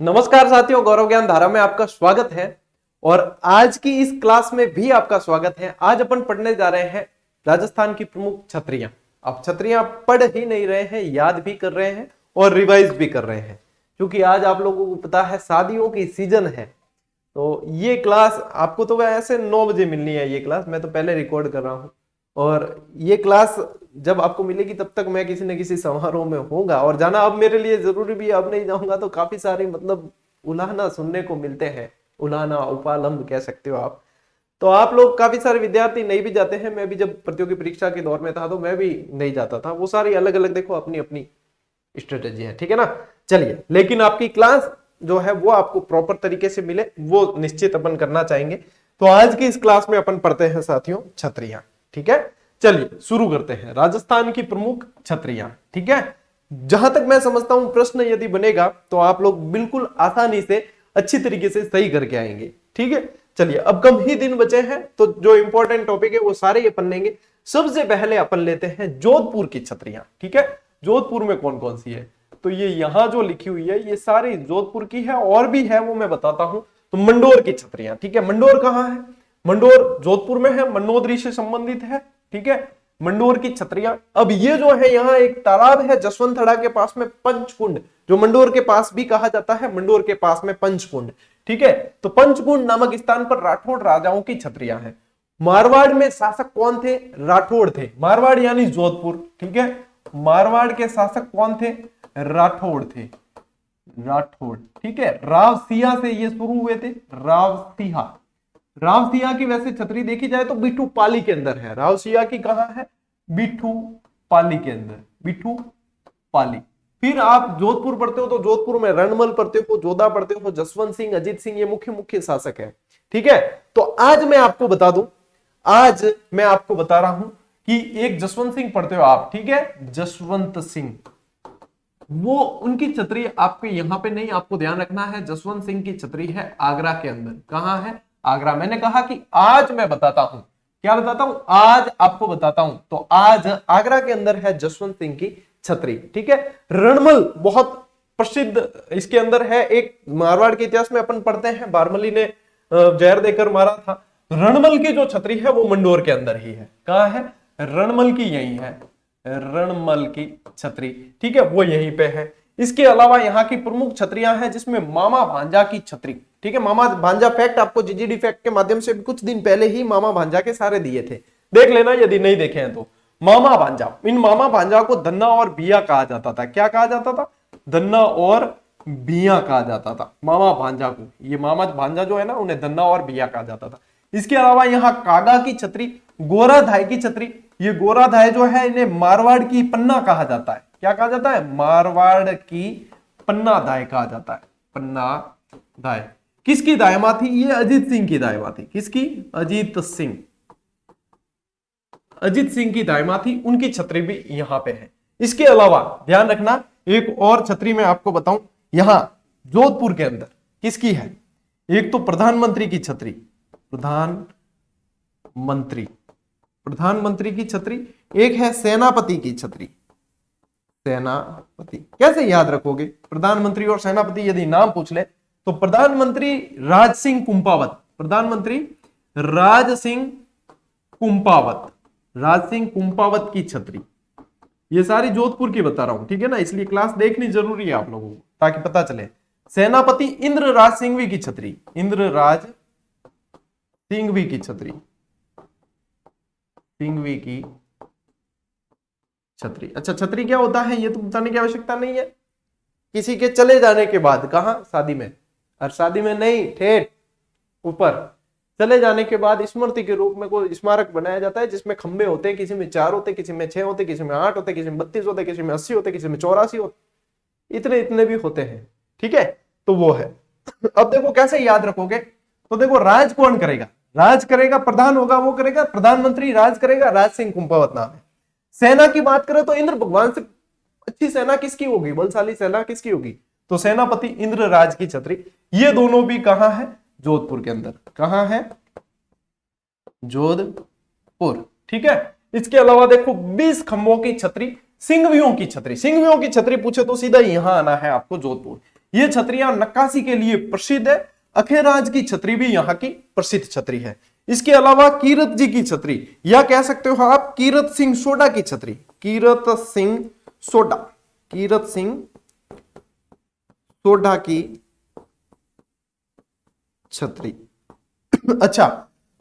नमस्कार साथियों, गौरव ज्ञान धारा में आपका स्वागत है। और आज की इस क्लास में भी आपका स्वागत है। आज अपन पढ़ने जा रहे हैं राजस्थान की प्रमुख छतरियां। आप छतरियां पढ़ ही नहीं रहे हैं, याद भी कर रहे हैं और रिवाइज भी कर रहे हैं, क्योंकि आज आप लोगों को पता है शादियों की सीजन है। तो ये क्लास आपको तो वैसे 9 बजे मिलनी है। ये क्लास मैं तो पहले रिकॉर्ड कर रहा हूँ और ये क्लास जब आपको मिलेगी तब तक मैं किसी न किसी समारोह में होऊंगा और जाना अब मेरे लिए जरूरी भी है। अब नहीं जाऊंगा तो काफी सारे उलाहना सुनने को मिलते हैं। उलाहना उपालंब कह सकते हो आप। तो आप लोग काफी सारे विद्यार्थी नहीं भी जाते हैं। मैं भी जब प्रतियोगी परीक्षा के दौर में था तो मैं भी नहीं जाता था। वो सारी अलग अलग देखो अपनी अपनी स्ट्रेटेजी है, ठीक है ना। चलिए, लेकिन आपकी क्लास जो है वो आपको प्रॉपर तरीके से मिले वो निश्चित अपन करना चाहेंगे। तो आज की इस क्लास में अपन पढ़ते हैं साथियों छतरियां, ठीक है। चलिए शुरू करते हैं। राजस्थान की प्रमुख छतरियां, ठीक है। जहां तक मैं समझता हूं प्रश्न यदि बनेगा तो आप लोग बिल्कुल आसानी से अच्छी तरीके से सही करके आएंगे, ठीक है। चलिए, अब कम ही दिन बचे हैं तो जो इंपॉर्टेंट टॉपिक है वो सारे अपन लेंगे। सबसे पहले अपन लेते हैं जोधपुर की छतरियां, ठीक है। जोधपुर में कौन कौन सी है, तो ये यहां जो लिखी हुई है ये सारी जोधपुर की है, और भी है वो मैं बताता हूं। तो मंडोर की छतरियां, ठीक है। मंडोर कहां है? मंडोर जोधपुर में है, मन्नोदरी से संबंधित है, ठीक है। मंडोर की छतरियां। अब ये जो है यहाँ एक तालाब है जसवंतड़ा के पास में, पंचकुंड, जो मंडोर के पास भी कहा जाता है, मंडोर के पास में पंचकुंड, ठीक है। तो पंचकुंड नामक स्थान पर राठौड़ राजाओं की छतरियां हैं। मारवाड़ में शासक कौन थे? राठौड़ थे। मारवाड़ यानी जोधपुर, ठीक है। मारवाड़ के शासक कौन थे? राठौड़ थे। राठौड़, ठीक है। राव सिया से ये शुरू हुए थे। राव सिया, राव सिया की वैसे छतरी देखी जाए तो बिठू पाली के अंदर है। राव सिया की कहां है? बिठू पाली के अंदर, बिठू पाली। फिर आप जोधपुर पढ़ते हो तो जोधपुर में रणमल पढ़ते हो, जोधा पढ़ते हो, जसवंत सिंह, अजीत सिंह, ये मुख्य मुख्य शासक है, ठीक है। तो आज मैं आपको बता दूं, आज मैं आपको बता रहा हूं कि एक जसवंत सिंह पढ़ते हो आप, ठीक है। जसवंत सिंह, वो उनकी छतरी आपको यहां पे नहीं, आपको ध्यान रखना है। जसवंत सिंह की छतरी है आगरा के अंदर। कहां है? आगरा। मैंने कहा कि आज मैं बताता हूं, क्या बताता हूं? आज आपको बताता हूं। तो आज आगरा के अंदर है जसवंत सिंह की छतरी, ठीक है। रणमल बहुत प्रसिद्ध इसके अंदर है। एक मारवाड़ के इतिहास में अपन पढ़ते हैं, बारमली ने जहर देकर मारा था। रणमल की जो छतरी है वो मंडोर के अंदर ही है। कहां है? रणमल की यही है, रणमल की छतरी, ठीक है, वो यहीं पे है। इसके अलावा यहाँ की प्रमुख छतरियां हैं जिसमें मामा भांजा की छतरी, ठीक है। मामा भांजा फैक्ट आपको जीजीडी फैक्ट के माध्यम से कुछ दिन पहले ही मामा भांजा के सारे दिए थे, देख लेना यदि नहीं देखे हैं तो। मामा भांजा, इन मामा भांजा को धन्ना और बिया कहा जाता था। क्या कहा जाता था? धन्ना और बिया कहा जाता था मामा भांजा को। ये मामा भांजा जो है ना, उन्हें धन्ना और बिया कहा जाता था। इसके अलावा यहाँ कागा की छतरी, गोराधाय की छतरी। ये गोराधाय जो है इन्हें मारवाड़ की पन्ना कहा जाता है। क्या कहा जाता है? मारवाड़ की पन्ना दाय कहा जाता है। पन्ना दाय किसकी दायमा थी? ये अजीत सिंह की दायमा थी। किसकी? अजीत सिंह, अजीत सिंह की दायमा थी। उनकी छतरी भी यहां पे है। इसके अलावा ध्यान रखना, एक और छतरी मैं आपको बताऊं यहां जोधपुर के अंदर किसकी है। एक तो प्रधानमंत्री की छतरी, प्रधानमंत्री, प्रधानमंत्री की छतरी। एक है सेनापति की छतरी, सेनापति। कैसे याद रखोगे प्रधानमंत्री और सेनापति? यदि नाम पूछ ले तो प्रधानमंत्री राज सिंह कुंपावत, प्रधानमंत्री राज सिंह कुंपावत, राज सिंह कुंपावत की छतरी। ये सारी जोधपुर की बता रहा हूं, ठीक है ना, इसलिए क्लास देखनी जरूरी है आप लोगों को ताकि पता चले। सेनापति इंद्रराज सिंघवी की छतरी, इंद्रराज सिंघवी की छतरी, सिंघवी की छतरी। अच्छा, छतरी क्या होता है ये तो बताने की आवश्यकता नहीं है। किसी के चले जाने के बाद, कहां? शादी में, और शादी में नहीं, ठेठ ऊपर चले जाने के बाद स्मृति के रूप में कोई स्मारक बनाया जाता है जिसमें खंबे होते हैं। किसी में 4 होते, किसी में 6 होते, किसी में 8 होते, किसी में 32 होते, किसी में 80 होते, किसी में 84 होते, इतने इतने भी होते हैं, ठीक है। तो वो है। अब देखो कैसे याद रखोगे। तो देखो, राज कौन करेगा? राज करेगा, प्रधान होगा वो करेगा, प्रधानमंत्री राज करेगा, राज सिंह कुंपावत नाम है। सेना की बात करें तो इंद्र भगवान से अच्छी सेना किसकी होगी? बलशाली सेना किसकी होगी? तो सेनापति इंद्रराज की छतरी। ये दोनों भी कहां है? जोधपुर के अंदर। कहां है? जोधपुर, ठीक है। इसके अलावा देखो 20 खंभों की छतरी, सिंघवियों की छतरी। सिंघवियों की छतरी पूछे तो सीधा यहां आना है आपको, जोधपुर। ये छतरियां नक्काशी के लिए प्रसिद्ध है। अखेराज की छतरी भी यहाँ की प्रसिद्ध छतरी है। इसके अलावा कीरत जी की छतरी, या कह सकते हो आप कीरत सिंह सोडा की छतरी, कीरत सिंह सोडा, कीरत सिंह सोडा की छतरी। अच्छा,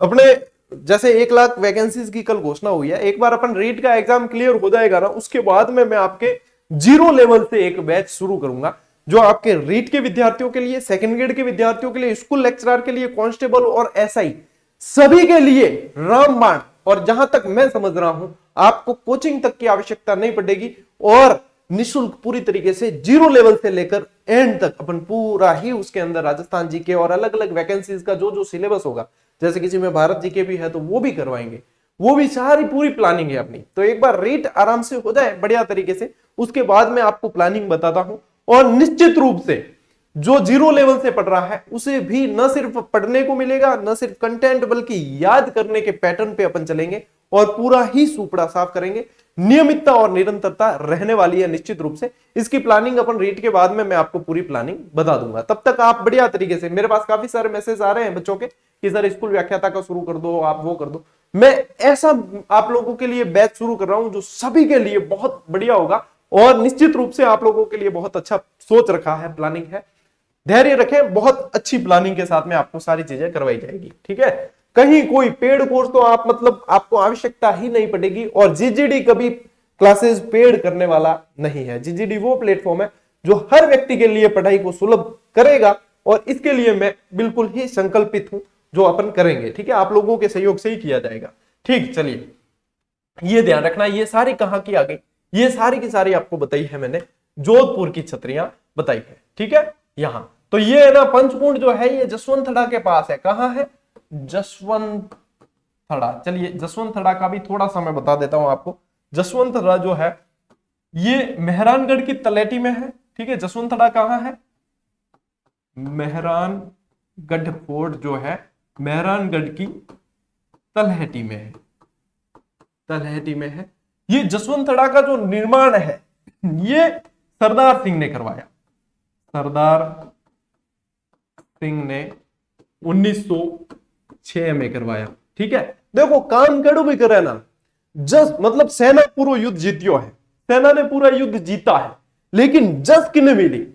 अपने जैसे 1 लाख वैकेंसीज की कल घोषणा हुई है, एक बार अपन रीट का एग्जाम क्लियर हो जाएगा ना, उसके बाद में मैं आपके 0 लेवल से एक बैच शुरू करूंगा, जो आपके रीट के विद्यार्थियों के लिए, सेकंड ग्रेड के विद्यार्थियों के लिए, स्कूल लेक्चरर के लिए, कांस्टेबल और एसआई सभी के लिए रामबाण। और जहां तक मैं समझ रहा हूं, आपको कोचिंग तक की आवश्यकता नहीं पड़ेगी और निःशुल्क पूरी तरीके से 0 लेवल से लेकर एंड तक अपन पूरा ही उसके अंदर राजस्थान जीके और अलग अलग वैकेंसीज का जो जो सिलेबस होगा, जैसे किसी में भारत जीके भी है तो वो भी करवाएंगे, वो भी सारी पूरी प्लानिंग है अपनी। तो एक बार रीट आराम से हो जाए बढ़िया तरीके से, उसके बाद मैं आपको प्लानिंग बताता हूं। और निश्चित रूप से जो 0 लेवल से पढ़ रहा है उसे भी न सिर्फ पढ़ने को मिलेगा, न सिर्फ कंटेंट, बल्कि याद करने के पैटर्न पे अपन चलेंगे और पूरा ही सुपड़ा साफ करेंगे। नियमितता और निरंतरता रहने वाली है निश्चित रूप से। इसकी प्लानिंग अपन रीट के बाद में मैं आपको पूरी प्लानिंग बता दूंगा। तब तक आप बढ़िया तरीके से, मेरे पास काफी सारे मैसेज आ रहे हैं बच्चों के कि सर स्कूल व्याख्याता का शुरू कर दो, आप वो कर दो। मैं ऐसा आप लोगों के लिए बैच शुरू कर रहा हूं जो सभी के लिए बहुत बढ़िया होगा और निश्चित रूप से आप लोगों के लिए बहुत अच्छा सोच रखा है, प्लानिंग है। धैर्य रखें, बहुत अच्छी प्लानिंग के साथ में आपको सारी चीजें करवाई जाएगी, ठीक है। कहीं कोई पेड कोर्स तो आप मतलब आपको आवश्यकता ही नहीं पड़ेगी। और जीजीडी कभी क्लासेस पेड करने वाला नहीं है। जीजीडी वो प्लेटफॉर्म है जो हर व्यक्ति के लिए पढ़ाई को सुलभ करेगा और इसके लिए मैं बिल्कुल ही संकल्पित हूं, जो अपन करेंगे, ठीक है। आप लोगों के सहयोग से ही किया जाएगा, ठीक। चलिए, ये ध्यान रखना, ये सारी कहां की आ गई, ये सारी की सारी आपको बताई है मैंने, जोधपुर की छतरियां बताई है, ठीक है। यहां तो ये है ना, पंचकुंड जो है ये जसवंतथड़ा के पास है। कहां है? जसवंतथड़ा। चलिए, जसवंतथड़ा का भी थोड़ा सा मैं बता देता हूं आपको। जसवंतथड़ा जो है ये मेहरानगढ़ की तलेटी में है, ठीक है। जसवंतथड़ा कहां है? मेहरानगढ़ फोर्ट जो है मेहरानगढ़ की तलहटी में है, तलहटी में है। ये जसवंतथड़ा का जो निर्माण है ये सरदार सिंह ने करवाया, सरदार सिंह ने 1906 में करवाया, ठीक है। देखो काम केड़ो भी करे ना, जस मतलब सेना पूरा युद्ध जीतियो है, सेना ने पूरा युद्ध जीता है, लेकिन जस किने मिली?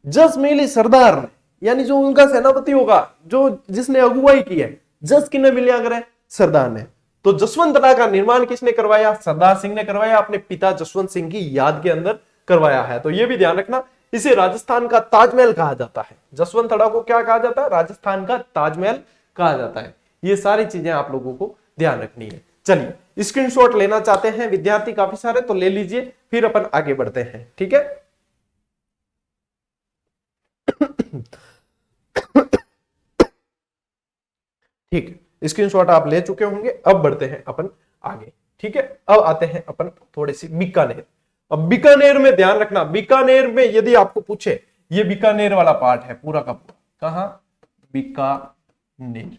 जस मिली सरदार ने, यानी जो उनका सेनापति होगा, जो जिसने अगुवाई की है, जस किने मिलिया करे? सरदार ने। तो जसवंतथड़ा का निर्माण किसने करवाया? सरदार सिंह ने करवाया, अपने पिता जसवंत सिंह की याद के अंदर करवाया है। तो यह भी ध्यान रखना, इसे राजस्थान का ताजमहल कहा जाता है। जसवंतथड़ा को क्या कहा जाता है? राजस्थान का ताजमहल कहा जाता है। ये सारी चीजें आप लोगों को ध्यान रखनी है। चलिए, स्क्रीनशॉट लेना चाहते हैं विद्यार्थी काफी सारे, तो ले लीजिए, फिर अपन आगे बढ़ते हैं, ठीक है। ठीक, स्क्रीनशॉट आप ले चुके होंगे। अब बढ़ते हैं अपन आगे, ठीक है। अब आते हैं अपन थोड़ी सी बीकानेर। अब बीकानेर में ध्यान रखना, बीकानेर में यदि आपको पूछे, ये बीकानेर वाला पार्ट है पूरा का पूरा, कहां? बीकानेर।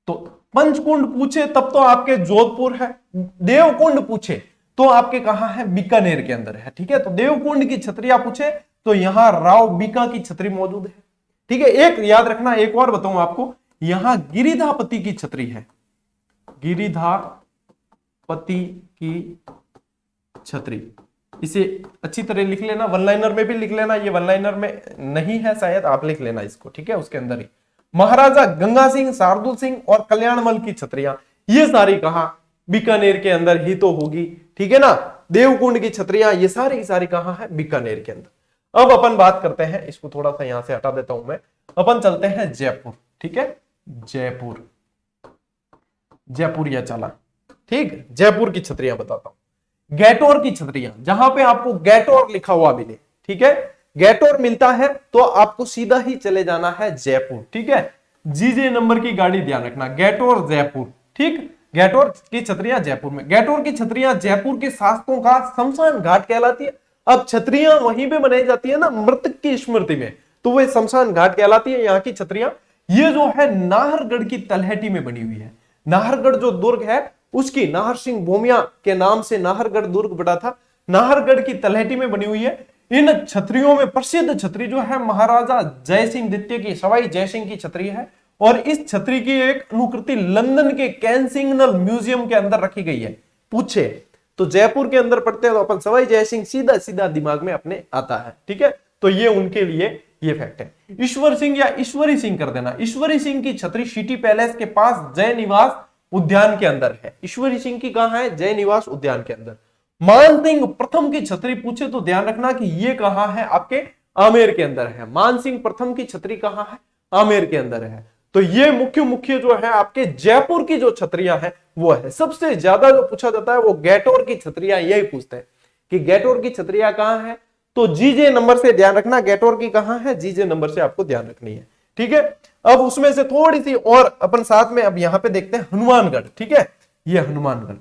तो पंचकुंड पूछे तब तो आपके जोधपुर है, देवकुंड पूछे तो आपके कहां है? बीकानेर के अंदर है, ठीक है। तो देवकुंड की छतरियां पूछे तो यहां राव बीका की छतरी मौजूद है, ठीक है। एक याद रखना, एक और बताऊं आपको, यहां गिरिधापति की छतरी है, गिरिधापति की छतरी। इसे अच्छी तरह लिख लेना, वन लाइनर में भी लिख लेना, ये वन लाइनर में नहीं है शायद, आप लिख लेना इसको, ठीक है, उसके अंदर ही। महाराजा गंगा सिंह, शार्दुल सिंह और कल्याणमल की छतरियां, ये सारी कहां? बीकानेर के अंदर ही तो होगी, ठीक है ना। देवकुंड की छतरियां ये सारी की सारी कहां है? बीकानेर के अंदर। अब अपन बात करते हैं, इसको थोड़ा सा यहां से हटा देता हूं मैं, अपन चलते हैं जयपुर, ठीक है। जयपुर, जयपुरिया चला, ठीक। जयपुर की छतरियां बताता हूं। गैटोर की छतरियां, जहां पे आपको गैटोर लिखा हुआ मिले, ठीक है, गैटोर मिलता है तो आपको सीधा ही चले जाना है जयपुर, ठीक है। जीजे नंबर की गाड़ी ध्यान रखना, गैटोर जयपुर, ठीक। गैटोर की छतरियां जयपुर में। गैटोर की छतरियां जयपुर के शासकों का शमशान घाट कहलाती है। अब छतरियां वहीं पे बनाई जाती है ना मृतक की स्मृति में, तो वह शमशान घाट कहलाती है यहाँ की छतरियां। ये जो है नाहरगढ़ की तलहटी में बनी हुई है। नाहरगढ़ जो दुर्ग है उसकी नाहर सिंह भूमिया के नाम से नाहरगढ़ दुर्ग बना था, नाहरगढ़ की तलहटी में बनी हुई है। इन छतरियों में प्रसिद्ध छतरी जो है महाराजा जयसिंह द्वितीय की, सवाई जयसिंह की छतरी है। और इस छतरी की एक अनुकृति लंदन के कैंसिंगनल म्यूजियम के अंदर रखी गई है। पूछे तो जयपुर के अंदर पढ़ते हैं तो अपन सवाई जयसिंह सीधा सीधा दिमाग में अपने आता है। ठीक है, तो ये उनके लिए ये फैक्ट है। ईश्वर सिंह या ईश्वरी सिंह कर देना। ईश्वरी सिंह की छतरी सिटी पैलेस के पास जय निवास उद्यान के अंदर है। ईश्वरी सिंह की कहां है? जय निवास उद्यान के अंदर। मान सिंह प्रथम की छतरी पूछे तो ध्यान रखना कि ये कहां है? आपके आमेर के अंदर है। मान सिंह प्रथम की छतरी कहां है? आमेर के अंदर है। तो ये मुख्य जो है आपके जयपुर की जो छतरियां हैं वो है। सबसे ज्यादा जो पूछा जाता है वो गैटोर की छतरियां, यही पूछते हैं कि गैटोर की छतरियां कहां है। तो जीजे नंबर से ध्यान रखना गैटोर की कहां है, जीजे नंबर से आपको ध्यान रखनी है। ठीक है, अब उसमें से थोड़ी सी और अपन साथ में अब यहां पे देखते हैं हनुमानगढ़। ठीक है, ये हनुमानगढ़,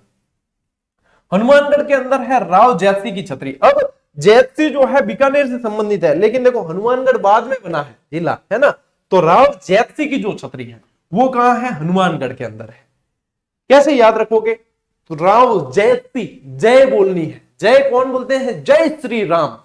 हनुमानगढ़ के अंदर है राव जैतसी की छतरी। अब जैतसी जो है बीकानेर से संबंधित है, लेकिन देखो हनुमानगढ़ बाद में बना है जिला, है ना। तो राव जैतसी की जो छतरी है वो कहां है? हनुमानगढ़ के अंदर है। कैसे याद रखोगे? तो राव जैतसी, जय बोलनी है। जय कौन बोलते हैं? जय श्री राम।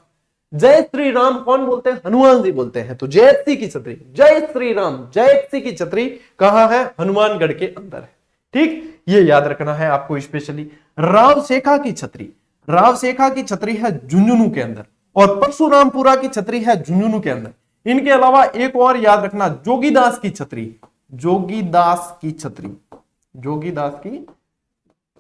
जय श्री राम कौन बोलते हैं? हनुमान जी बोलते हैं। तो जयतसी की छतरी, जय श्री राम, जयतसी की छतरी कहां है? हनुमानगढ़ के अंदर है। ठीक, ये याद रखना है आपको स्पेशली। राव शेखा की छतरी, राव शेखा की छतरी है झुंझुनू के अंदर, और परशुरामपुरा की छतरी है झुंझुनू के अंदर। इनके अलावा एक और याद रखना, जोगीदास की छतरी, जोगीदास की छतरी, जोगीदास की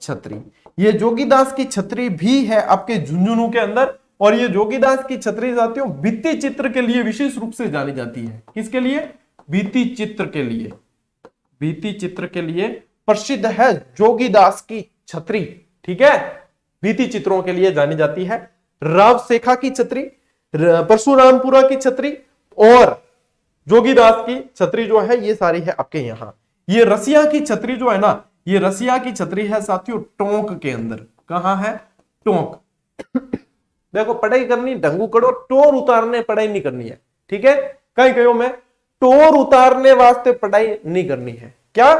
छतरी, ये जोगीदास की छतरी भी है आपके झुंझुनू के अंदर। और ये जोगीदास की छतरी साथियों भित्ति चित्र के लिए विशेष रूप से जानी जाती है। किसके लिए? भित्ति चित्र के लिए, भित्ति चित्र के लिए प्रसिद्ध है जोगीदास की छतरी। ठीक है, भित्ति चित्रों के लिए जानी जाती है। राव शेखा की छतरी, परशुरामपुरा की छतरी और जोगीदास की छतरी जो है ये सारी है आपके यहां। ये रसिया की छतरी जो है ना, ये रसिया की छतरी है साथियों टोंक के अंदर। कहां है? टोंक। देखो पढ़ाई करनी ढंगू करो, टोर उतारने पढ़ाई नहीं करनी है। ठीक है, कहीं कहो मैं टोर उतारने वास्ते पढ़ाई नहीं करनी है। क्या?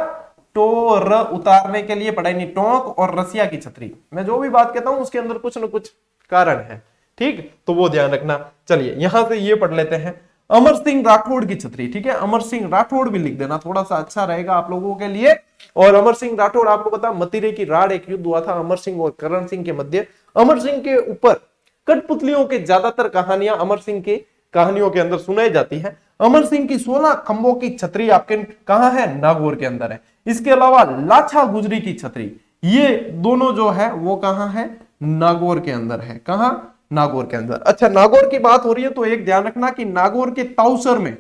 टोर उतारने के लिए पढ़ाई नहीं। टोंक और रसिया की छतरी, मैं जो भी बात कहता हूं उसके अंदर कुछ ना कुछ कारण है। ठीक, तो वो ध्यान रखना। चलिए यहां से ये पढ़ लेते हैं, अमर सिंह राठौड़ की छतरी। ठीक है, अमर सिंह राठौड़ भी लिख देना, थोड़ा सा अच्छा रहेगा आप लोगों के लिए। और अमर सिंह राठौड़, आपको पता मतिरे की राड़ एक युद्ध हुआ था अमर सिंह और करण सिंह के मध्य। अमर सिंह के ऊपर कठपुतलियों के ज्यादातर कहानियां अमर सिंह की कहानियों के अंदर सुनाई जाती है। अमर सिंह की 16 खंभों की छतरी आपके कहां है? नागौर के अंदर है। इसके अलावा लाछा गुजरी की छतरी, ये दोनों जो है वो कहां है? नागौर के अंदर है। कहां? नागौर के अंदर। अच्छा, नागौर की बात हो रही है तो एक ध्यान रखना कि नागौर के ताउसर में,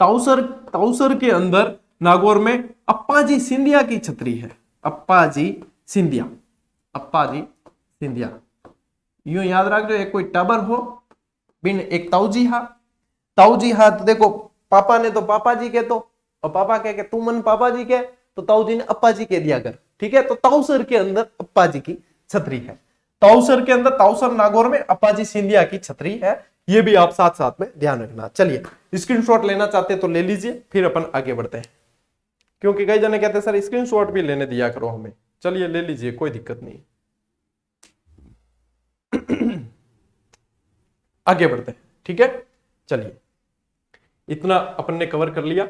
ताउसर के अंदर नागौर में अप्पाजी सिंधिया की छतरी है। अप्पाजी सिंधिया, अप्पाजी सिंधिया। यूं याद रख लो, एक कोई टाबर हो बिन एक ताऊजी हा। तो देखो पापा ने तो पापा जी के, तो और पापा कह तू मन पापा जी के, तो ताऊ जी ने अप्पा जी कह दिया कर। ठीक है, तो ताउसर के अंदर अप्पा जी की छतरी है। ताउसर के अंदर, ताउसर नागौर में अप्पाजी सिंधिया की छतरी है। ये भी आप साथ साथ में ध्यान रखना। चलिए स्क्रीनशॉट लेना चाहते तो ले लीजिए, फिर अपन आगे बढ़ते हैं, क्योंकि कई जने कहते हैं सर स्क्रीनशॉट भी लेने दिया करो हमें। चलिए ले लीजिए, कोई दिक्कत नहीं। आगे बढ़ते हैं। ठीक है, चलिए इतना अपन ने कवर कर लिया।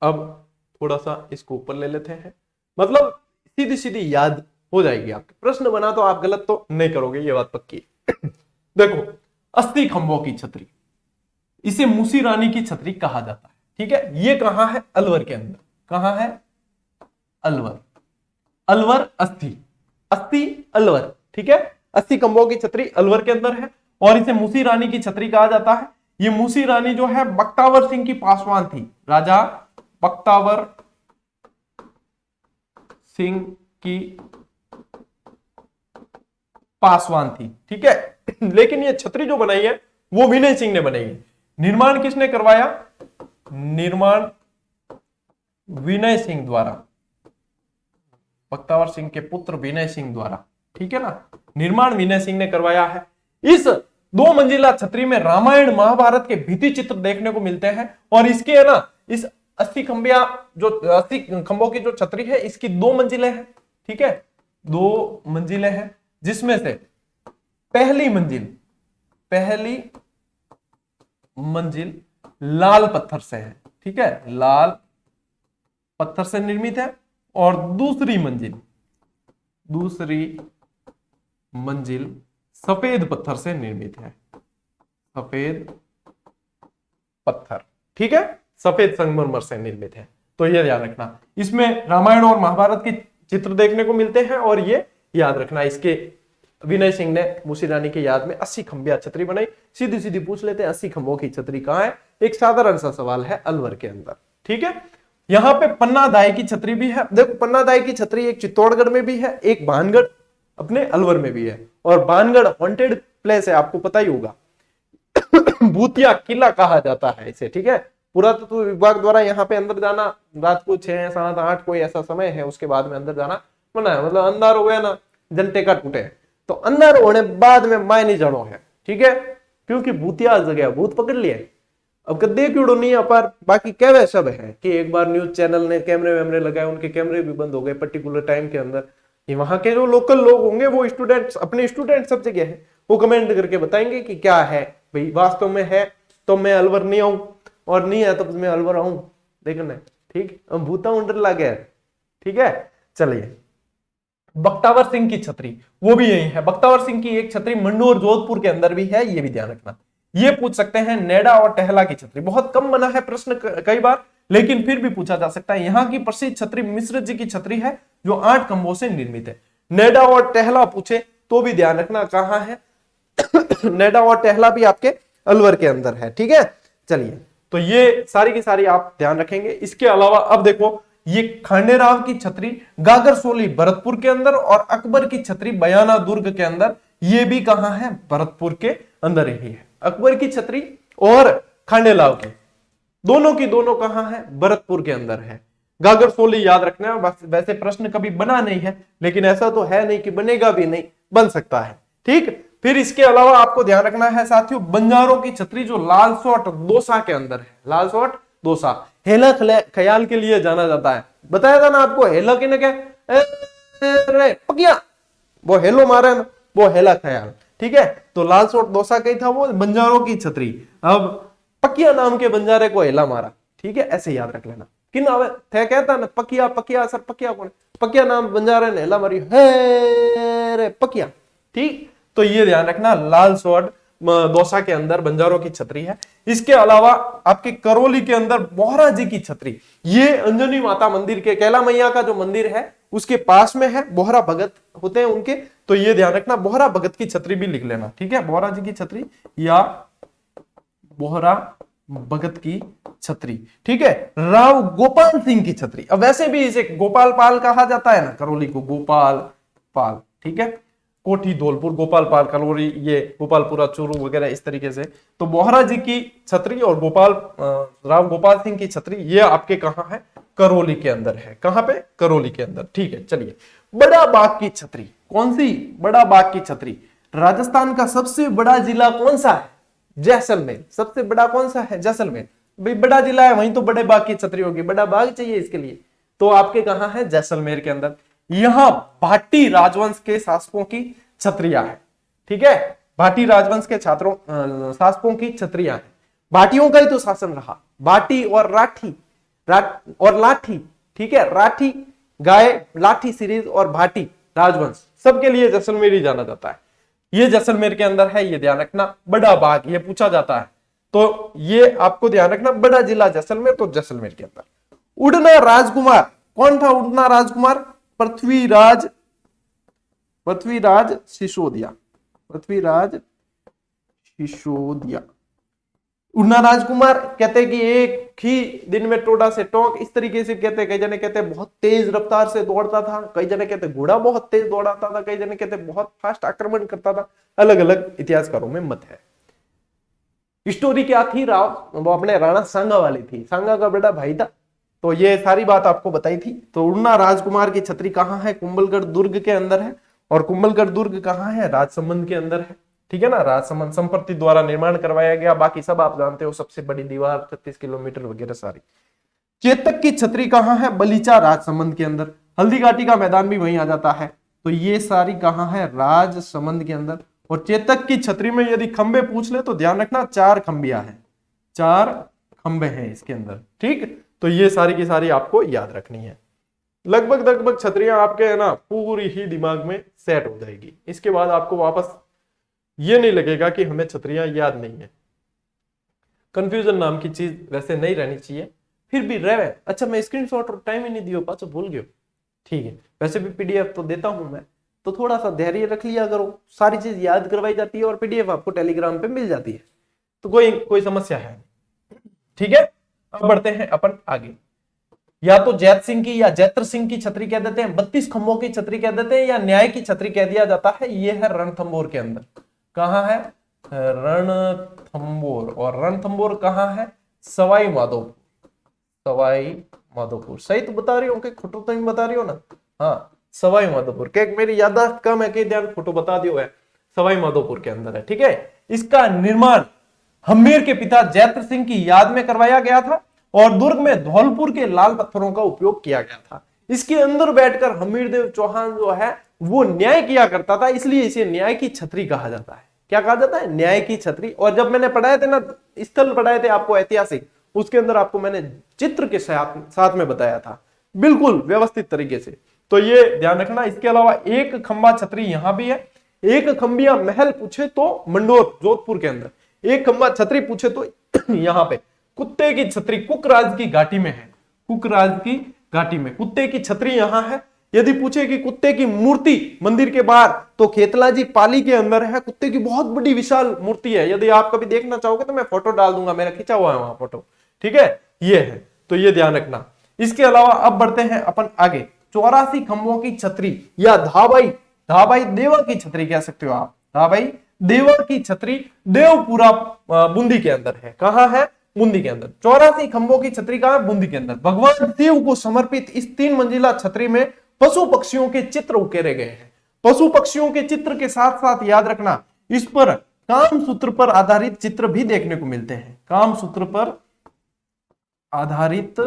अब थोड़ा सा इसको ऊपर ले लेते हैं, मतलब सीधी सीधी याद हो जाएगी आपके। प्रश्न बना तो आप गलत तो नहीं करोगे, ये बात पक्की है। देखो 80 खंभों की छतरी, इसे मूसी रानी की छतरी कहा जाता है। ठीक है, ये कहां है? अलवर के अंदर। कहां है? अलवर। अलवर अस्थि, अस्थि अलवर। ठीक है, 80 खंभों की छतरी अलवर के अंदर है और इसे मूसी रानी की छतरी कहा जाता है। ये मूसी रानी जो है बख्तावर सिंह की पासवान थी, राजा बख्तावर सिंह की पासवान थी। ठीक है, लेकिन ये छतरी जो बनाई है वो विनय सिंह ने बनाई है। निर्माण किसने करवाया? निर्माण विनय सिंह द्वारा, बख्तावर सिंह के पुत्र विनय सिंह द्वारा। ठीक है ना, निर्माण विनय सिंह ने करवाया है। इस 2 मंजिला छतरी में रामायण महाभारत के भित्ति चित्र देखने को मिलते हैं। और इसके है ना, इस 80 खंभों की जो छतरी है इसकी 2 मंजिलें हैं। ठीक है, 2 मंजिलें हैं, जिसमें से पहली मंजिल पहली मंजिल लाल पत्थर से है, ठीक है, लाल पत्थर से निर्मित है। और दूसरी मंजिल सफेद पत्थर से निर्मित है, सफेद पत्थर, ठीक है, सफेद संगमरमर से निर्मित है। तो ये ध्यान रखना, इसमें रामायण और महाभारत के चित्र देखने को मिलते हैं। और ये याद रखना, इसके विनय सिंह ने मूसी रानी की याद में 80 खंबिया छतरी बनाई। सीधी सीधी पूछ लेते हैं 80 खंभों की छतरी कहां है, एक साधारण सा सवाल है, अलवर के अंदर, ठीक है। यहाँ पे पन्ना दाई की छतरी भी है। देखो पन्ना दाई की छतरी एक चित्तौड़गढ़ में भी है, एक भानगढ़ अपने अलवर में भी है। और भानगढ़ हॉन्टेड प्लेस है, आपको पता ही होगा। भूतिया किला कहा जाता है इसे, ठीक है। पुरातत्व विभाग द्वारा यहाँ पे अंदर जाना रात को 6, 7, 8 कोई ऐसा समय है, उसके बाद में अंदर जाना मना है। मतलब अंधार हो गया ना, जनते का टूटे, तो अंदर होने बाद में माय नहीं जानो है, ठीक है, क्योंकि भूतिया जगह, भूत पकड़ लिए। अब गद्दे क्यों नहीं पर बाकी कहवे सब है कि एक बार न्यूज चैनल ने कैमरे वैमरे लगाए, उनके कैमरे भी बंद हो गए पर्टिकुलर टाइम के अंदर। वहां के जो लोकल लोग होंगे, वो स्टूडेंट्स, अपने स्टूडेंट सब जगह है, वो कमेंट करके बताएंगे कि क्या है भाई, वास्तव में है तो मैं अलवर नहीं आऊं, और नहीं है तो मैं अलवर आऊं देखना, ठीक। अब भूता डर लग गया, ठीक है। चलिए, बख्तावर सिंह की छतरी वो भी यही है। बख्तावर सिंह की एक छतरी मंडू और जोधपुर के अंदर भी है, ये भी ध्यान रखना। ये पूछ सकते हैं नेडा और टहला की छतरी, बहुत कम बना है प्रश्न कई बार, लेकिन फिर भी पूछा जा सकता है। यहाँ की प्रसिद्ध छतरी मिश्र जी की छतरी है, जो 8 खंभों से निर्मित है। नेडा और टहला पूछे तो भी ध्यान रखना कहां है। नेडा और टहला भी आपके अलवर के अंदर है, ठीक है। चलिए, तो ये सारी की सारी आप ध्यान रखेंगे। इसके अलावा अब देखो, ये खांडेराव की छतरी गागरसोली भरतपुर के अंदर, और अकबर की छतरी बयाना दुर्ग के अंदर, ये भी कहां है, भरतपुर के अंदर ही है। अकबर की छतरी और खांडेराव की दोनों कहां है, भरतपुर के अंदर है। गागरसोली याद रखना है, वैसे प्रश्न कभी बना नहीं है, लेकिन ऐसा तो है नहीं कि बनेगा भी नहीं, बन सकता है, ठीक। फिर इसके अलावा आपको ध्यान रखना है साथियों, बंजारों की छतरी जो लालसोट दौसा के अंदर है, लालसोट दौसा, हेला ख्याल के लिए जाना जाता है। बताया था ना आपको, हेला के ना क्या पकिया, वो हेलो मारे ना, वो हेला ख्याल, ठीक है। तो लालसोट दौसा कही था वो बंजारों की छतरी। अब पकिया नाम के बंजारे को हेला मारा, ठीक है, ऐसे याद रख लेना। किन आवे थे कहता ना पकिया, पकिया सर, पकिया कौन, पकिया नाम बंजारे ने हेला मारी है रे पकिया, ठीक। तो ये ध्यान रखना, लालसोट दौसा के अंदर बंजारों की छतरी है। इसके अलावा आपके करौली के अंदर बोहरा जी की छतरी, ये अंजनी माता मंदिर के, कैला मैया का जो मंदिर है उसके पास में है, बोहरा भगत होते हैं उनके, तो ये ध्यान रखना, बोहरा भगत की छतरी भी लिख लेना, ठीक है। बोहरा जी की छतरी या बोहरा भगत की छतरी, ठीक है। राव गोपाल सिंह की छतरी, अब वैसे भी इसे गोपाल पाल कहा जाता है ना, करौली को गोपाल पाल, ठीक है। कोठी धौलपुर गोपाल पाल कलोरी, ये गोपालपुरा चूरू वगैरह इस तरीके से। तो बोहरा जी की छतरी और राव गोपाल सिंह की छतरी, ये आपके कहाँ है, करौली के अंदर है। कहां पे, करौली के अंदर, ठीक है। चलिए, बड़ा बाग की छतरी, कौन सी, बड़ा बाग की छतरी, राजस्थान का सबसे बड़ा जिला कौन सा है, जैसलमेर। सबसे बड़ा कौन सा है, जैसलमेर। भाई बड़ा जिला है, वहीं तो बड़े बाग की छतरी होगी, बड़ा बाग चाहिए इसके लिए, तो आपके कहां है, जैसलमेर के अंदर। यहां भाटी राजवंश के शासकों की छतरियां है, ठीक है। भाटी राजवंश के शासकों की छतरियां है। भाटियों का ही तो शासन रहा, भाटी और और लाठी, ठीक है। राठी गाय, लाठी सीरीज और भाटी राजवंश, सबके लिए जैसलमेर ही जाना जाता है। ये जैसलमेर के अंदर है, ये ध्यान रखना। बड़ा बाग ये पूछा जाता है, तो ये आपको ध्यान रखना, बड़ा जिला जैसलमेर, तो जैसलमेर के अंदर। उड़ना राजकुमार, कौन था उड़ना राजकुमार, पृथ्वीराज सिसोदिया, पृथ्वीराज सिसोदिया। उड़ना राजकुमार कहते कि एक ही दिन में टोडा से टोंक, इस तरीके से कहते। कई जने कहते बहुत तेज रफ्तार से दौड़ता था, कई जने कहते घोड़ा बहुत तेज दौड़ाता था, कई जने कहते बहुत फास्ट आक्रमण करता था। अलग अलग इतिहासकारों में मत है। स्टोरी क्या थी, वो अपने राणा सांगा वाली थी, सांगा का बड़ा भाई था, तो ये सारी बात आपको बताई थी। तो उड़ना राजकुमार की छतरी कहाँ है, कुंभलगढ़ दुर्ग के अंदर है। और कुंभलगढ़ दुर्ग कहाँ है, राजसमंद के अंदर है, ठीक है ना। राजसमंद संपत्ति द्वारा निर्माण करवाया गया, बाकी सब आप जानते हो, सबसे बड़ी दीवार 36 किलोमीटर वगैरह सारी। चेतक की छतरी कहाँ है, बलीचा राजसमंद के अंदर। हल्दी घाटी का मैदान भी वहीं आ जाता है, तो ये सारी कहाँ है, राजसमंद के अंदर। और चेतक की छतरी में यदि खंबे पूछ ले तो ध्यान रखना 4 खंबियां हैं, 4 खंबे हैं इसके अंदर। ठीक, तो ये सारी की सारी आपको याद रखनी है। लगभग छतरियां आपके है ना पूरी ही दिमाग में सेट हो जाएगी। इसके बाद आपको वापस ये नहीं लगेगा कि हमें छतरियां याद नहीं है। कंफ्यूजन नाम की चीज वैसे नहीं रहनी चाहिए, फिर भी रहे। अच्छा मैं स्क्रीनशॉट और टाइम ही नहीं दियो, पाचो भूल गयो। ठीक है, वैसे भी पीडीएफ तो देता हूं मैं, तो थोड़ा सा धैर्य रख लिया करो। सारी चीज याद करवाई जाती है और पीडीएफ आपको टेलीग्राम पे मिल जाती है, तो कोई समस्या है नहीं। ठीक है, अब बढ़ते हैं अपन आगे। या तो जैत सिंह की या जैत्र सिंह की छतरी कह देते हैं, 32 खंभों की छतरी कह देते हैं, या न्याय की छतरी कह दिया जाता है। ये है रणथंभौर के अंदर। कहां है? रणथंभौर। और रणथंभौर कहां है? सवाई माधोपुर। सवाई माधोपुर। सही तो बता रही हो कि खोटो तो नहीं बता रही हो ना? हाँ, सवाई माधोपुर। क्या मेरी याददाश्त कम है कि ध्यान खोटो बता दियो है? सवाई माधोपुर के अंदर है। ठीक है, इसका निर्माण हम्मीर के पिता जैत्र सिंह की याद में करवाया गया था और दुर्ग में धौलपुर के लाल पत्थरों का उपयोग किया गया था। इसके अंदर बैठकर हम्मीर देव चौहान जो है वो न्याय किया करता था, इसलिए इसे न्याय की छतरी कहा जाता है। क्या कहा जाता है? न्याय की छतरी। और जब मैंने पढ़ाए थे ना स्थल, पढ़ाए थे आपको ऐतिहासिक, उसके अंदर आपको मैंने चित्र के साथ में बताया था, बिल्कुल व्यवस्थित तरीके से। तो ये ध्यान रखना। इसके अलावा एक खंबा छतरी यहां भी है। एक खंबिया महल पूछे तो मंडोर जोधपुर के अंदर। एक खंबा छतरी पूछे तो यहां पे कुत्ते की छतरी कुकराज की घाटी में है। कुकराज की घाटी में कुत्ते की छतरी यहां है। यदि पूछे कि कुत्ते की मूर्ति मंदिर के बाहर, तो खेतलाजी पाली के अंदर है। कुत्ते की बहुत बड़ी विशाल मूर्ति है। यदि आप कभी देखना चाहोगे तो मैं फोटो डाल दूंगा, मेरा खींचा हुआ है वहां फोटो। ठीक है, ये है, तो ये ध्यान रखना। इसके अलावा अब बढ़ते हैं अपन आगे। 84 खंभों की छतरी या धाबाई देवा की छतरी कह सकते हो आप। धाबाई देवा की छतरी देवपुरा बूंदी के अंदर है। कहां है? बूंदी के अंदर। 84 खंभों की छतरी कहां है? बूंदी के अंदर। भगवान शिव को समर्पित इस 3 मंजिला छतरी में पशु पक्षियों के चित्र उकेरे गए हैं। पशु पक्षियों के चित्र के साथ साथ याद रखना, इस पर काम सूत्र पर आधारित चित्र भी देखने को मिलते हैं। काम सूत्र पर आधारित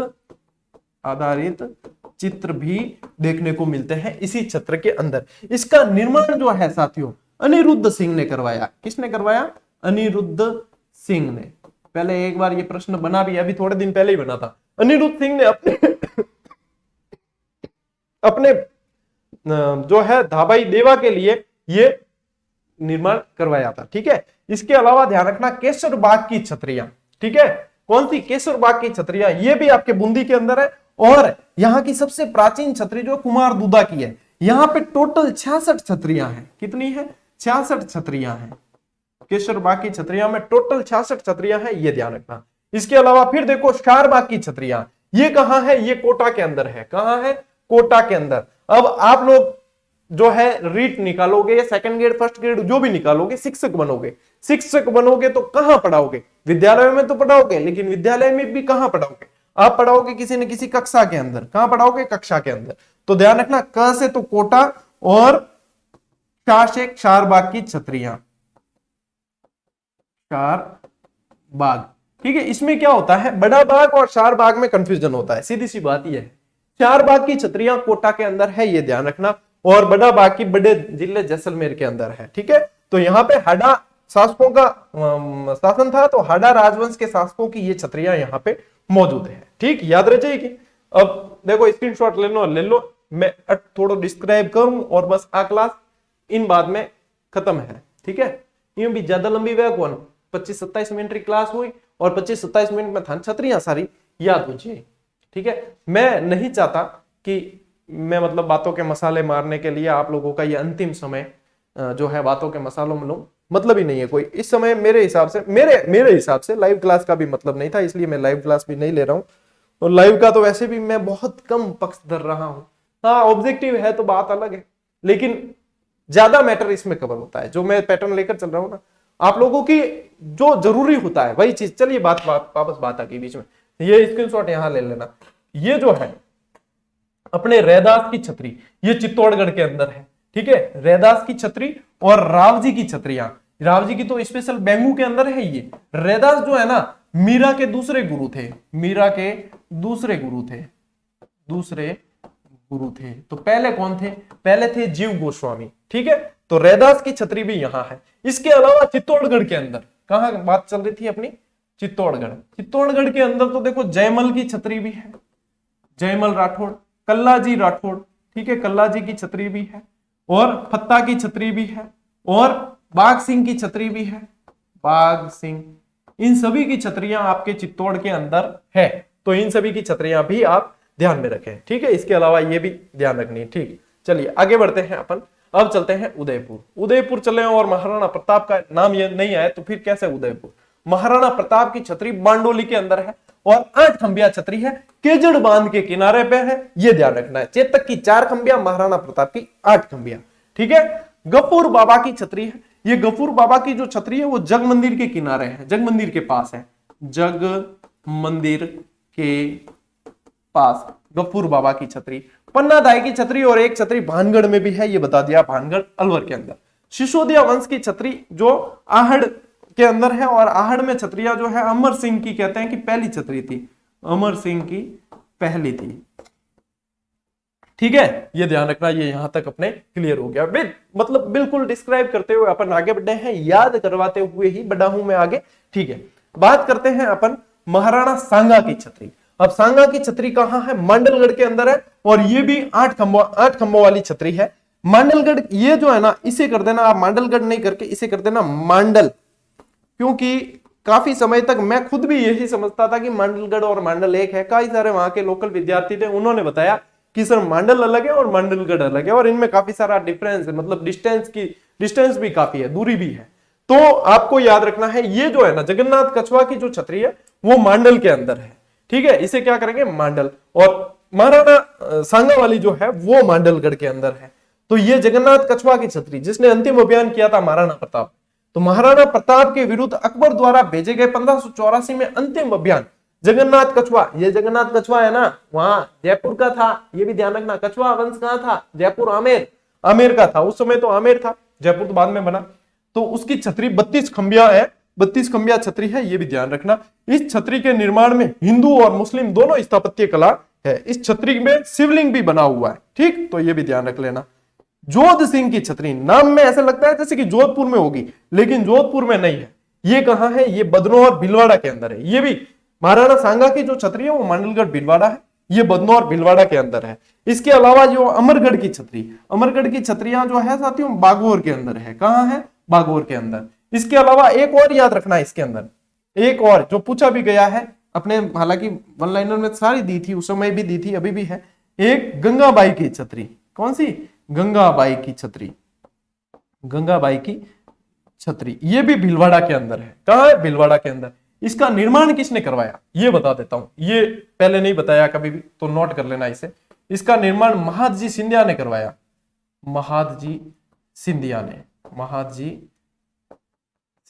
चित्र भी देखने को मिलते हैं इसी छत्र के अंदर। इसका निर्माण जो है साथियों अनिरुद्ध सिंह ने करवाया। किसने करवाया? अनिरुद्ध सिंह ने। पहले एक बार ये प्रश्न बना भी, अभी थोड़े दिन पहले ही बना था। अनिरुद्ध सिंह ने अपने जो है धाबाई देवा के लिए ये निर्माण करवाया था। ठीक है, इसके अलावा ध्यान रखना केसर बाग की छतरियां। ठीक है, कौन सी? केसर बाग की छतरियां। ये भी आपके बूंदी के अंदर है। और यहां की सबसे प्राचीन छतरी जो कुमार दूदा की है। यहां पे टोटल 66 छतरियां हैं। कितनी है? 66 छतरियां हैं। केसर बाग की छतरियां में टोटल 66 छतरियां हैं, ये ध्यान रखना। इसके अलावा फिर देखो शारबाग की छतरियां। ये कहां है? ये कोटा के अंदर है। कहां है? कोटा के अंदर। अब आप लोग जो है रीट निकालोगे या सेकंड ग्रेड फर्स्ट ग्रेड जो भी निकालोगे, शिक्षक बनोगे तो कहां पढ़ाओगे? विद्यालय में तो पढ़ाओगे, लेकिन विद्यालय में भी कहां पढ़ाओगे? आप पढ़ाओगे किसी न किसी कक्षा के अंदर। कहां पढ़ाओगे? कक्षा के अंदर। तो ध्यान रखना, क से तो कोटा और शा से शारबाग की छतरियां। शारबाग। ठीक है, इसमें क्या होता है? बड़ा बाग और शारबाग में कंफ्यूजन होता है, सीधी सी बात यह है। शारबाग की छतरियां कोटा के अंदर है, ये ध्यान रखना। और बड़ा बाग की बड़े जिले जैसलमेर के अंदर है। ठीक है, तो यहां पे हाडा शासकों का शासन था, तो हाडा राजवंश के शासकों की ये छतरियां यहां पे मौजूद है। ठीक, याद रह जाएगी। अब देखो स्क्रीनशॉट ले लो। मैं थोड़ा डिस्क्राइब करूं और बस आ क्लास इन बाद में खत्म है। ठीक है, यूं भी ज्यादा लंबी वे कौन 25-27 मिनट की क्लास हुई और 25-27 मिनट में थान छतरियां सारी याद हो जाए। ठीक है, मैं नहीं चाहता कि मैं मतलब बातों के मसाले मारने के लिए आप लोगों का ये अंतिम समय जो है बातों के मसालों में लूं, मतलब ही नहीं है कोई इस समय। मेरे हिसाब से लाइव क्लास का भी मतलब नहीं था, इसलिए मैं लाइव क्लास भी नहीं ले रहा हूं। और लाइव का तो वैसे भी मैं बहुत कम पक्ष धर रहा हूं। हाँ, ऑब्जेक्टिव है तो बात अलग है, लेकिन ज्यादा मैटर इसमें कवर होता है। जो मैं पैटर्न लेकर चल रहा हूं ना, आप लोगों की जो जरूरी होता है वही चीज। चलिए वापस बात आ गई बीच में। ये स्क्रीनशॉट यहां ले लेना। ये जो है अपने रैदास की छतरी, ये चित्तौड़गढ़ के अंदर है। ठीक है, रैदास की छतरी और रावजी की छतरियां। रावजी की तो स्पेशल बेंगू के अंदर है। ये रैदास जो है ना मीरा के दूसरे गुरु थे। मीरा के दूसरे गुरु थे। तो पहले कौन थे? पहले थे जीव गोस्वामी। ठीक है, तो रैदास की छतरी भी यहाँ है। इसके अलावा चित्तौड़गढ़ के अंदर, कहाँ बात चल रही थी अपनी, चित्तौड़गढ़, चित्तौड़गढ़ के अंदर तो देखो जयमल की छतरी भी है, जयमल राठौड़, कल्लाजी राठौड़, ठीक है, कल्लाजी की छतरी भी है, और फत्ता की छतरी भी है, और बाघ सिंह की छतरी भी है, बाघ सिंह, इन सभी की छतरियां आपके चित्तौड़ के अंदर है। तो इन सभी की छतरियां भी आप ध्यान में रखें, ठीक है। इसके अलावा ये भी ध्यान रखनी है, ठीक। चलिए आगे बढ़ते हैं अपन, अब चलते हैं उदयपुर। उदयपुर चले और महाराणा प्रताप का नाम ये नहीं आया तो फिर कैसे उदयपुर। महाराणा प्रताप की छतरी बांडोली के अंदर है और 8 खंबिया छतरी है, केजड़ बांध के किनारे पे है, ये ध्यान रखना है। चेतक की 4 खंबिया, महाराणा प्रताप की 8 खंबिया, ठीक है। गफूर बाबा की छतरी है, ये गफूर बाबा की जो छतरी है वो जग मंदिर के किनारे है, जग मंदिर के पास है, जग मंदिर के पास गफूर बाबा की छतरी। पन्ना दाई की छतरी और एक छतरी भानगढ़ में भी है, ये बता दिया, भानगढ़ अलवर के अंदर। सिसोदिया वंश की छतरी जो आहड़ के अंदर है, और आहड़ में छतरियां जो है अमर सिंह की कहते हैं कि पहली छतरी थी, अमर सिंह की पहली थी, ठीक है। ये ध्यान रखना, ये यहां तक अपने क्लियर हो गया। मतलब बिल्कुल डिस्क्राइब करते हुए अपन आगे बढ़े हैं, याद करवाते हुए ही बढ़ा हूं मैं आगे, ठीक है। बात करते हैं अपन महाराणा सांगा की छतरी। अब सांगा की छतरी कहां है, मांडलगढ़ के अंदर है, और ये भी 8 खंभों वाली छतरी है। मांडलगढ़ ये जो है ना, इसे कर देना आप मांडलगढ़ नहीं करके इसे कर देना मांडल, क्योंकि काफी समय तक मैं खुद भी यही समझता था कि मांडलगढ़ और मांडल एक है। कई सारे वहां के लोकल विद्यार्थी थे, उन्होंने बताया कि सर मांडल अलग है और मांडलगढ़ अलग है, और इनमें काफी सारा डिफरेंस है, मतलब डिस्टेंस भी काफी है, दूरी भी है। तो आपको याद रखना है, ये जो है ना जगन्नाथ कछवा की जो छतरी है वो मांडल के अंदर है, ठीक है। इसे क्या करेंगे, मांडल, और महाराणा सांगा वाली जो है वो मांडलगढ़ के अंदर है। तो ये जगन्नाथ कछवा की छतरी, जिसने अंतिम अभियान किया था महाराणा प्रताप, तो महाराणा प्रताप के विरुद्ध अकबर द्वारा भेजे गए 1584 में अंतिम अभियान जगन्नाथ कछवा, ये जगन्नाथ कछवा है ना, वहां जयपुर का था, ये भी ध्यान रखना। कछवा वंश कहां था, जयपुर, आमेर का था, उस समय तो आमेर था, जयपुर तो बाद में बना। तो उसकी छतरी 32 खंबिया है, 32 खंबिया छतरी है, ये भी ध्यान रखना। इस छतरी के निर्माण में हिंदू और मुस्लिम दोनों स्थापत्य कला है। इस छतरी में शिवलिंग भी बना हुआ है, ठीक, तो ये भी ध्यान रख लेना। जोध सिंह की छतरी, नाम में ऐसा लगता है जैसे कि जोधपुर में होगी, लेकिन जोधपुर में नहीं है। ये कहां है, ये बदनौर भीलवाड़ा के अंदर है। ये भी महाराणा सांगा की जो छतरी है वो मांडलगढ़ भीलवाड़ा है, ये बदनौर भीलवाड़ा के अंदर है। इसके अलावा जो अमरगढ़ की छतरी, अमरगढ़ की छतरियां जो है साथियों बागोर के अंदर है। कहां है, बागोर के अंदर। इसके अलावा एक और याद रखना है, इसके अंदर एक और जो पूछा भी गया है अपने, हालांकि वन लाइनर में सारी दी थी, उस समय भी दी थी, अभी भी है, एक गंगाबाई की छतरी। कौन सी, गंगाबाई की छतरी, गंगाबाई की छतरी, ये भी भीलवाड़ा के अंदर है। कहां है, भीलवाड़ा के अंदर। इसका निर्माण किसने करवाया ये बता देता हूं, ये पहले नहीं बताया कभी भी, तो नोट कर लेना इसे। इसका निर्माण महादजी सिंधिया ने करवाया, महादजी सिंधिया ने, महादजी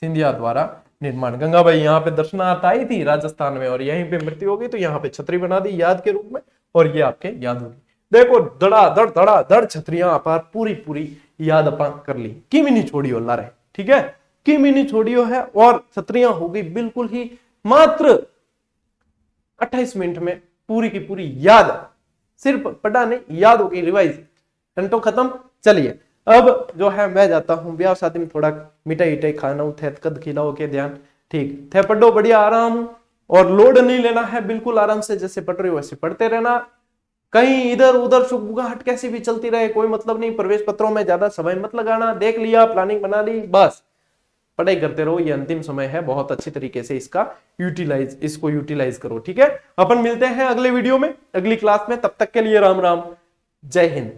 सिंधिया द्वारा निर्माण। गंगाबाई यहाँ पे दर्शनार्थ आई थी राजस्थान में, और यहीं पे मृत्यु हो गई, तो यहाँ पे छतरी बना दी याद के रूप में, और ये आपके याद होगी। देखो धड़ा धड़ छतरियां अपार पूरी याद अपन कर ली, किमी नहीं छोड़ी हो लारे, ठीक है, किमी नहीं छोड़ियो है, और छतरियां हो गई बिल्कुल ही मात्र 28 मिनट में पूरी की पूरी याद, सिर्फ पढ़ा नहीं, याद होगी, रिवाइज, टंटो खत्म। चलिए अब जो है मैं जाता हूं, ब्याह शादी में थोड़ा मिठाई इटाई खाना उठे, कद खिलाओ के ध्यान, ठीक थे, पढ़ो बढ़िया आराम, और लोड नहीं लेना है, बिल्कुल आराम से जैसे पढ़ रहे हो वैसे पढ़ते रहना। कहीं इधर उधर शुभगाहट कैसी भी चलती रहे, कोई मतलब नहीं। प्रवेश पत्रों में ज्यादा समय मत लगाना, देख लिया, प्लानिंग बना ली, बस पढ़ाई करते रहो। ये अंतिम समय है, बहुत अच्छी तरीके से इसको यूटिलाइज करो, ठीक है। अपन मिलते हैं अगले वीडियो में, अगली क्लास में, तब तक के लिए राम राम, जय हिंद।